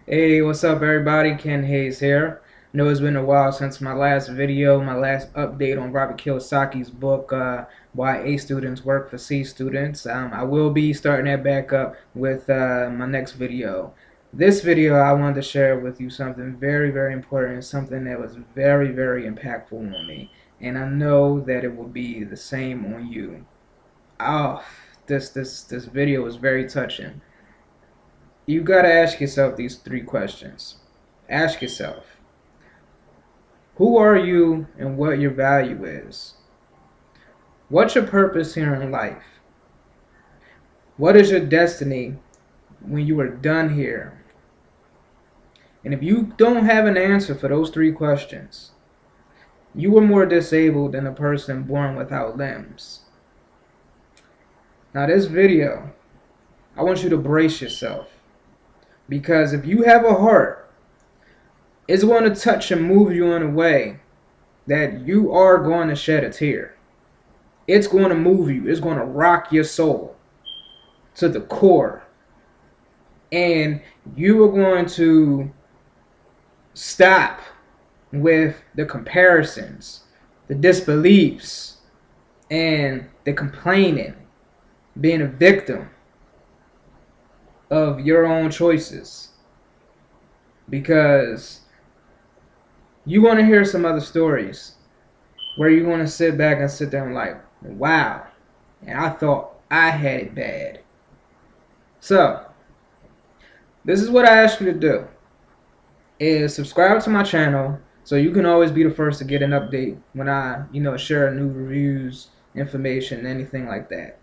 Hey, what's up everybody? Ken Hayes here. I know it's been a while since my last video, my last update on Robert Kiyosaki's book, Why A Students Work for C Students. I will be starting that back up with my next video. This video, I wanted to share with you something very, very important, something that was very, very impactful on me. And I know that it will be the same on you. Oh, this video was very touching. You got to ask yourself these three questions. Ask yourself, who are you and what your value is? What's your purpose here in life? What is your destiny when you are done here? And if you don't have an answer for those three questions, you are more disabled than a person born without limbs. Now this video, I want you to brace yourself, because if you have a heart, it's going to touch and move you in a way that you are going to shed a tear. It's going to move you. It's going to rock your soul to the core. And you are going to stop with the comparisons, the disbeliefs, and the complaining, being a victim of your own choices. Because you want to hear some other stories where you're going to sit back and sit there and like, wow, and I thought I had it bad. So, this is what I ask you to do, is subscribe to my channel so you can always be the first to get an update when I, share new reviews, information, anything like that.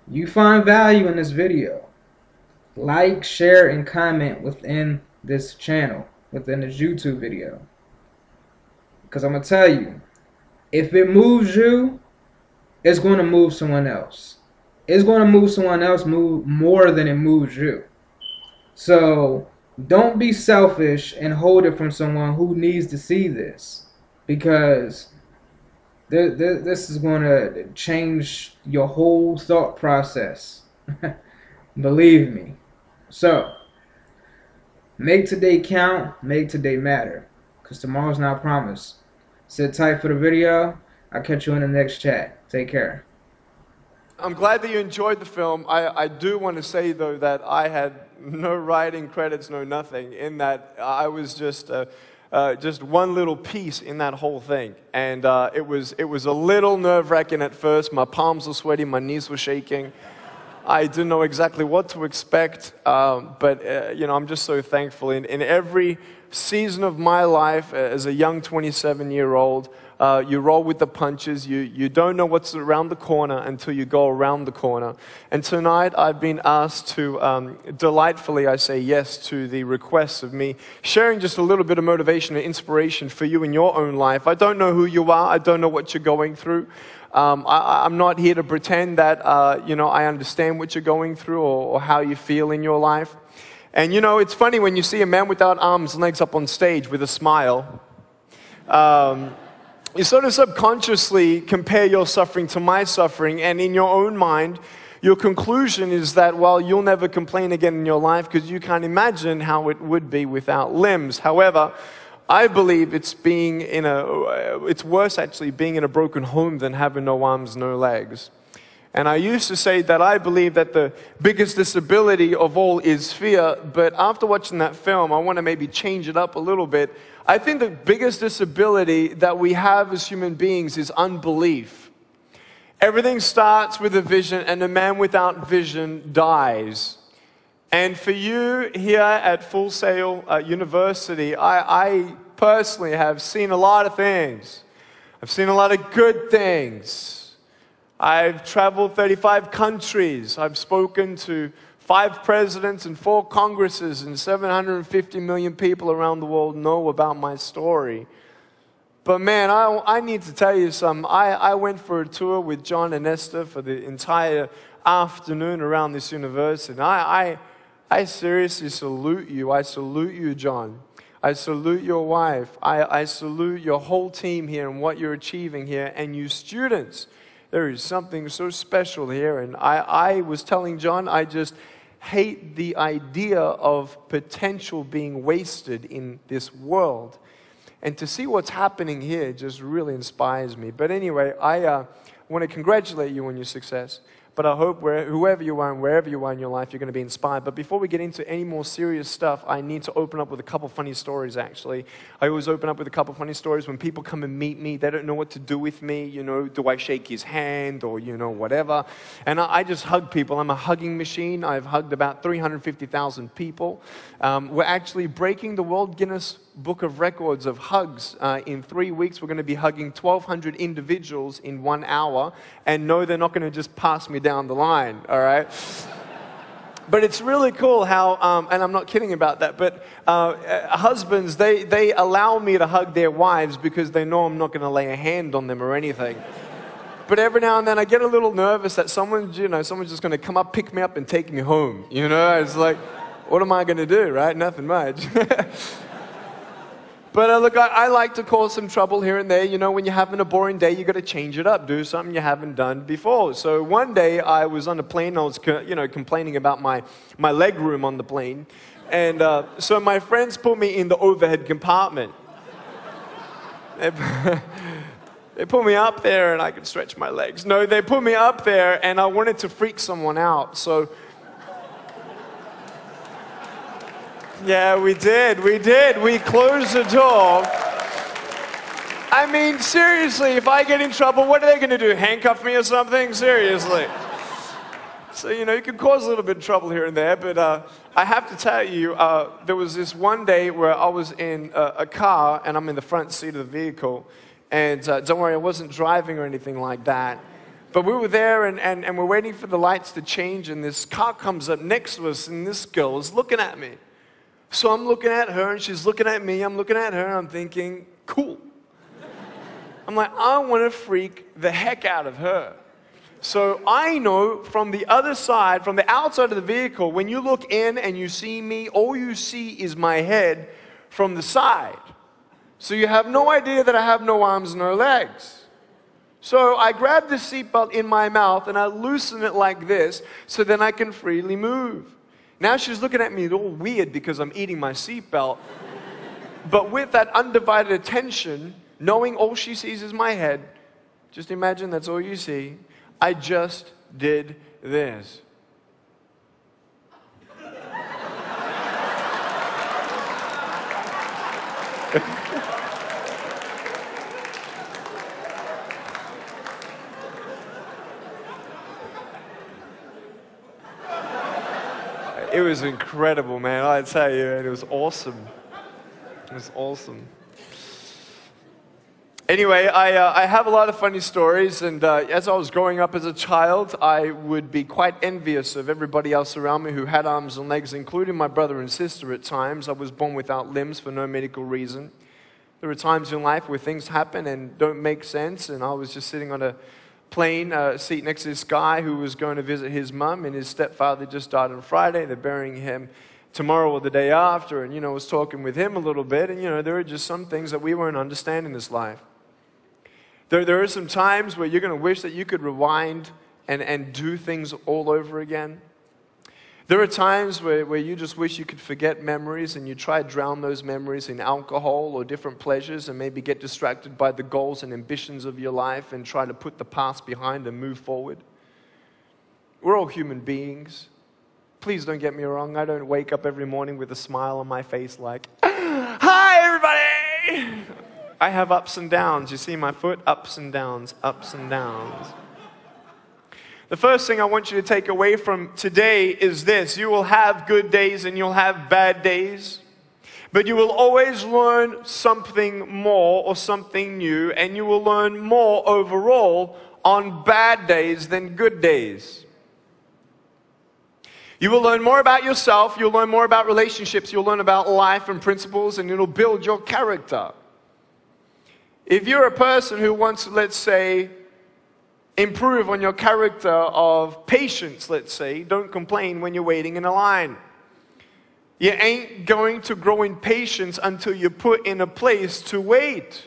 You find value in this video, like, share, and comment within this channel, within this YouTube video. Because I'm going to tell you, if it moves you, it's going to move someone else. It's going to move someone else more than it moves you. So don't be selfish and hold it from someone who needs to see this. Because this is going to change your whole thought process. Believe me. So, make today count, make today matter. Because tomorrow's not promised. Sit tight for the video. I'll catch you in the next chat. Take care. I'm glad that you enjoyed the film. I do want to say, though, that I had no writing credits, no nothing, in that I was just one little piece in that whole thing. And it was a little nerve-wracking at first. My palms were sweaty, my knees were shaking. I didn't know exactly what to expect, but I'm just so thankful. In every season of my life as a young 27-year-old, you roll with the punches. You don't know what's around the corner until you go around the corner. And tonight I've been asked to delightfully, I say yes to the request of me sharing just a little bit of motivation and inspiration for you in your own life. I don't know who you are. I don't know what you're going through. I'm not here to pretend that, I understand what you're going through or how you feel in your life. And, it's funny when you see a man without arms and legs up on stage with a smile. You sort of subconsciously compare your suffering to my suffering, and in your own mind, your conclusion is that, well, you'll never complain again in your life because you can't imagine how it would be without limbs. However, I believe it's worse actually being in a broken home than having no arms, no legs. And I used to say that I believe that the biggest disability of all is fear, but after watching that film, I want to maybe change it up a little bit. I think the biggest disability that we have as human beings is unbelief. Everything starts with a vision, and a man without vision dies. And for you here at Full Sail University, I personally have seen a lot of things. I've seen a lot of good things. I've traveled 35 countries. I've spoken to 5 presidents and 4 congresses, and 750 million people around the world know about my story. But man, I need to tell you something. I went for a tour with John and Esther for the entire afternoon around this university. And I seriously salute you. I salute you, John. I salute your wife. I salute your whole team here and what you're achieving here. And you students, there is something so special here. And I was telling John, I just hate the idea of potential being wasted in this world. And to see what's happening here just really inspires me. But anyway, I want to congratulate you on your success. But I hope whoever you are and wherever you are in your life, you're going to be inspired. But before we get into any more serious stuff, I need to open up with a couple funny stories, actually. I always open up with a couple funny stories. When people come and meet me, they don't know what to do with me. You know, do I shake his hand or, you know, whatever. And I just hug people. I'm a hugging machine. I've hugged about 350,000 people. We're actually breaking the World Guinness Book of Records of hugs. In 3 weeks, we're going to be hugging 1,200 individuals in 1 hour. And no, they're not going to just pass me down the line, all right? But it's really cool how, and I'm not kidding about that, but husbands, they allow me to hug their wives because they know I'm not going to lay a hand on them or anything. But every now and then I get a little nervous that someone's just going to come up, pick me up, and take me home. You know, it's like, what am I going to do, right? Nothing much. But look, I like to cause some trouble here and there. You know, when you're having a boring day, you got to change it up, do something you haven't done before. So one day I was on a plane. I was, complaining about my leg room on the plane, and so my friends put me in the overhead compartment. They put me up there, and I could stretch my legs. No, they put me up there, and I wanted to freak someone out. So. Yeah, we did. We closed the door. I mean, seriously, if I get in trouble, what are they going to do? Handcuff me or something? Seriously. So, you know, you can cause a little bit of trouble here and there, but I have to tell you, there was this one day where I was in a car, and I'm in the front seat of the vehicle, and don't worry, I wasn't driving or anything like that. But we were there, and we're waiting for the lights to change, and this car comes up next to us, and this girl is looking at me. So I'm looking at her, and she's looking at me. I'm looking at her, and I'm thinking, cool. I'm like, I want to freak the heck out of her. So I know from the other side, from the outside of the vehicle, when you look in and you see me, all you see is my head from the side. So you have no idea that I have no arms, no legs. So I grab the seatbelt in my mouth, and I loosen it like this, so then I can freely move. Now she's looking at me all weird because I'm eating my seatbelt. But with that undivided attention, knowing all she sees is my head, just imagine that's all you see, I just did this. It was incredible, man. I tell you, and it was awesome. It was awesome. Anyway, I have a lot of funny stories, and as I was growing up as a child, I would be quite envious of everybody else around me who had arms and legs, including my brother and sister at times. I was born without limbs for no medical reason. There are times in life where things happen and don't make sense, and I was just sitting on a plane seat next to this guy who was going to visit his mum, and his stepfather just died on Friday. They're burying him tomorrow or the day after, and, I was talking with him a little bit, and, there are just some things that we won't understand in this life. There are some times where you're going to wish that you could rewind and do things all over again. There are times where you just wish you could forget memories, and you try to drown those memories in alcohol or different pleasures, and maybe get distracted by the goals and ambitions of your life and try to put the past behind and move forward. We're all human beings. Please don't get me wrong. I don't wake up every morning with a smile on my face like, hi, everybody! I have ups and downs. You see my foot? Ups and downs, ups and downs. The first thing I want you to take away from today is this. You will have good days and you'll have bad days. But you will always learn something more or something new, and you will learn more overall on bad days than good days. You will learn more about yourself, you'll learn more about relationships, you'll learn about life and principles, and it'll build your character. If you're a person who wants to, let's say, improve on your character of patience, let's say, don't complain when you're waiting in a line. You ain't going to grow in patience until you're put in a place to wait.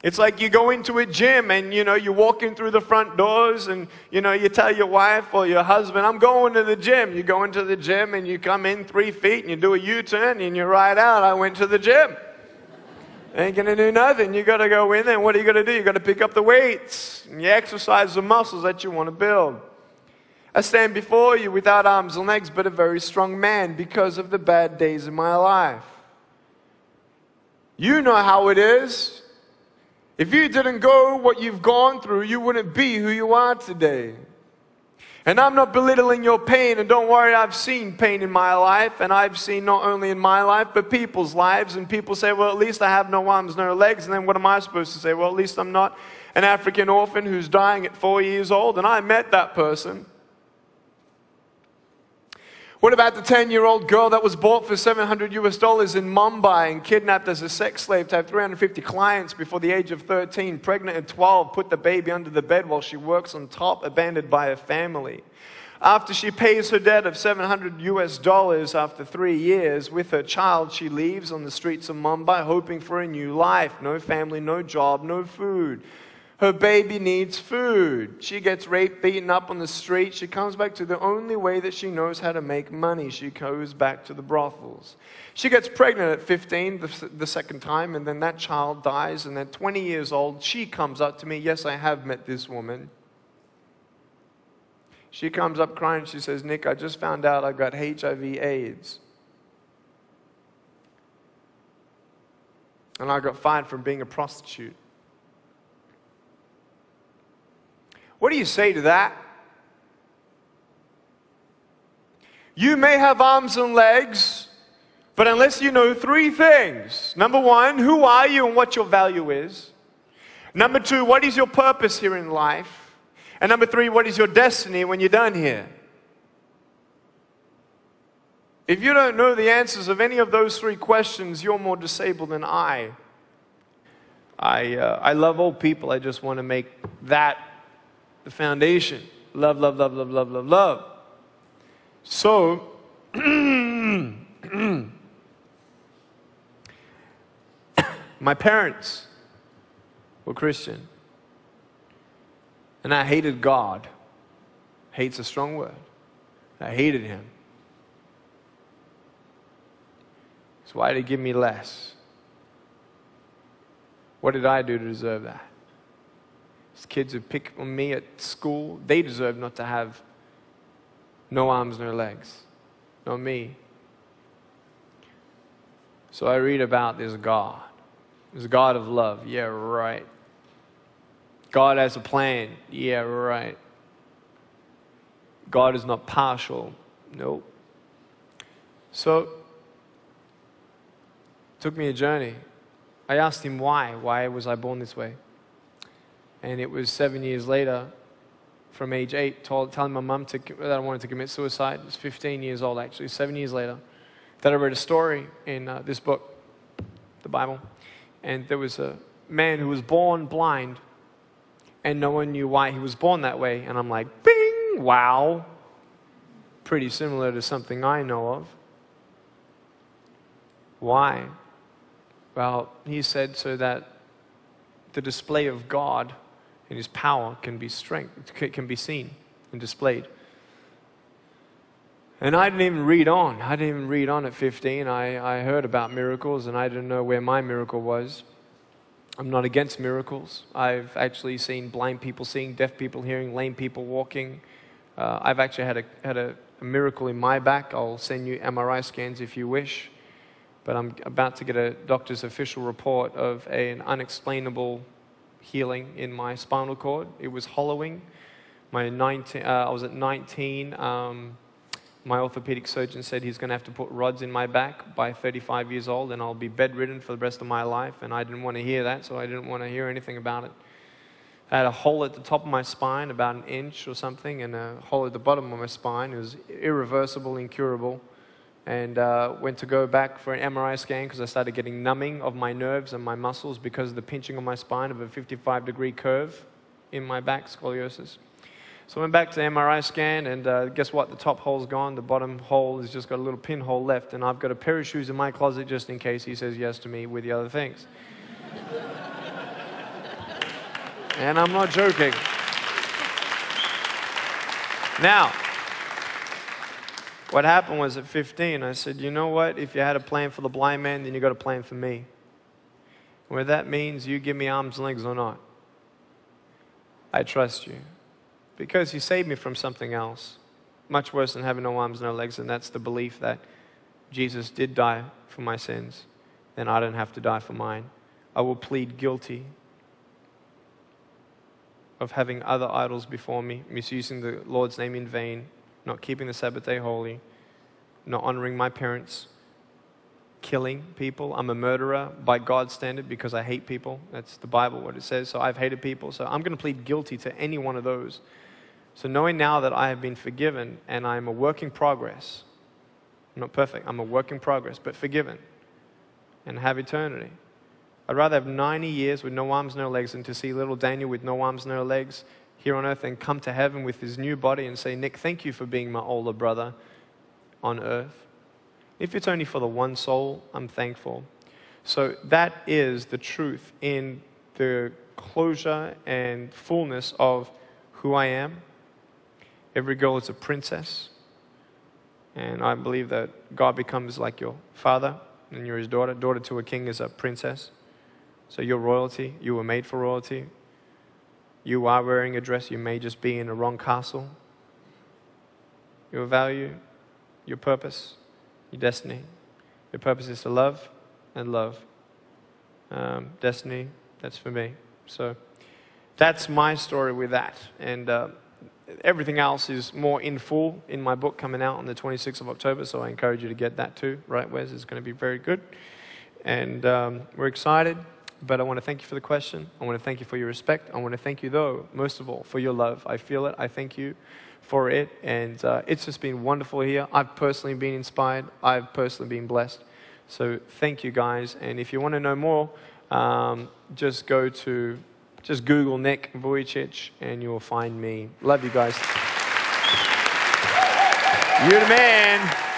It's like you go into a gym and, you walk in through the front doors and, you tell your wife or your husband, I'm going to the gym. You go into the gym and you come in 3 feet and you do a U-turn and you ride out, I went to the gym. Ain't going to do nothing. You got to go in there and what are you going to do? You got to pick up the weights and you exercise the muscles that you want to build. I stand before you without arms and legs, but a very strong man because of the bad days in my life. You know how it is. If you didn't go what you've gone through, you wouldn't be who you are today. And I'm not belittling your pain, and don't worry, I've seen pain in my life, and I've seen not only in my life, but people's lives, and people say, well, at least I have no arms, no legs, and then what am I supposed to say? Well, at least I'm not an African orphan who's dying at 4 years old, and I met that person. What about the 10-year-old girl that was bought for $700 in Mumbai and kidnapped as a sex slave to have 350 clients before the age of 13, pregnant at 12, put the baby under the bed while she works on top, abandoned by her family? After she pays her debt of $700 after 3 years with her child, she leaves on the streets of Mumbai hoping for a new life. No family, no job, no food. Her baby needs food. She gets raped, beaten up on the street. She comes back to the only way that she knows how to make money. She goes back to the brothels. She gets pregnant at 15 the second time, and then that child dies, and at 20 years old, she comes up to me. Yes, I have met this woman. She comes up crying. She says, Nick, I just found out I got HIV/AIDS. And I got fired from being a prostitute. What do you say to that? You may have arms and legs, but unless you know 3 things. Number 1, who are you and what your value is? Number 2, what is your purpose here in life? And number 3, what is your destiny when you're done here? If you don't know the answers of any of those 3 questions, you're more disabled than I. I love old people. I just want to make that the foundation. Love, love, love, love, love, love, love. So, my parents were Christian. And I hated God. Hate's a strong word. I hated Him. So why did He give me less? What did I do to deserve that? These kids who pick on me at school, they deserve not to have no arms, no legs. Not me. So I read about this God. There's a God of love. Yeah, right. God has a plan. Yeah, right. God is not partial. Nope. So, it took me a journey. I asked Him why. Why was I born this way? And it was 7 years later, from age 8, telling my mum that I wanted to commit suicide. I was 15 years old, actually, 7 years later, that I read a story in this book, the Bible. And there was a man who was born blind, and no one knew why he was born that way. And I'm like, bing, wow. Pretty similar to something I know of. Why? Well, he said so that the display of God and His power can be seen and displayed. And I didn't even read on. I didn't even read on at 15. I heard about miracles, and I didn't know where my miracle was. I'm not against miracles. I've actually seen blind people seeing, deaf people hearing, lame people walking. I've actually had a miracle in my back. I'll send you MRI scans if you wish. But I'm about to get a doctor's official report of an unexplainable healing in my spinal cord. It was hollowing. I was at 19. My orthopedic surgeon said he's going to have to put rods in my back by 35 years old, and I'll be bedridden for the rest of my life. And I didn't want to hear that, so I didn't want to hear anything about it. I had a hole at the top of my spine, about 1 inch or something, and a hole at the bottom of my spine. It was irreversible, incurable. And went to go back for an MRI scan because I started getting numbing of my nerves and my muscles because of the pinching of my spine of a 55-degree curve in my back, scoliosis. So I went back to the MRI scan, and guess what? The top hole's gone. The bottom hole has just got a little pinhole left, and I've got a pair of shoes in my closet just in case he says yes to me with the other things. And I'm not joking. Now, what happened was at 15, I said, you know what? If you had a plan for the blind man, then you got a plan for me. Whether that means you give me arms and legs or not, I trust you. Because you saved me from something else, much worse than having no arms, no legs, and that's the belief that Jesus did die for my sins, then I don't have to die for mine. I will plead guilty of having other idols before me, misusing the Lord's name in vain, not keeping the Sabbath day holy, not honoring my parents, killing people. I'm a murderer by God's standard because I hate people. That's the Bible, what it says. So I've hated people. So I'm going to plead guilty to any one of those. So knowing now that I have been forgiven and I'm a work in progress, I'm not perfect, I'm a work in progress, but forgiven and have eternity. I'd rather have 90 years with no arms, no legs than to see little Daniel with no arms, no legs here on earth and come to heaven with his new body and say, Nick, thank you for being my older brother on earth. If it's only for the one soul, I'm thankful. So that is the truth in the closure and fullness of who I am. Every girl is a princess. And I believe that God becomes like your father and you're his daughter. Daughter to a king is a princess. So you're royalty. You were made for royalty. You are wearing a dress. You may just be in a wrong castle. Your value, your purpose, your destiny. Your purpose is to love and love. Destiny, that's for me. So that's my story with that. And everything else is more in full in my book coming out on the 26th of October. So I encourage you to get that too. Right, Wes? It's going to be very good. And we're excited. But I want to thank you for the question. I want to thank you for your respect. I want to thank you, though, most of all, for your love. I feel it. I thank you for it. And it's just been wonderful here. I've personally been inspired. I've personally been blessed. So thank you, guys. And if you want to know more, just Google Nick Vujicic, and you'll find me. Love you guys. You're the man.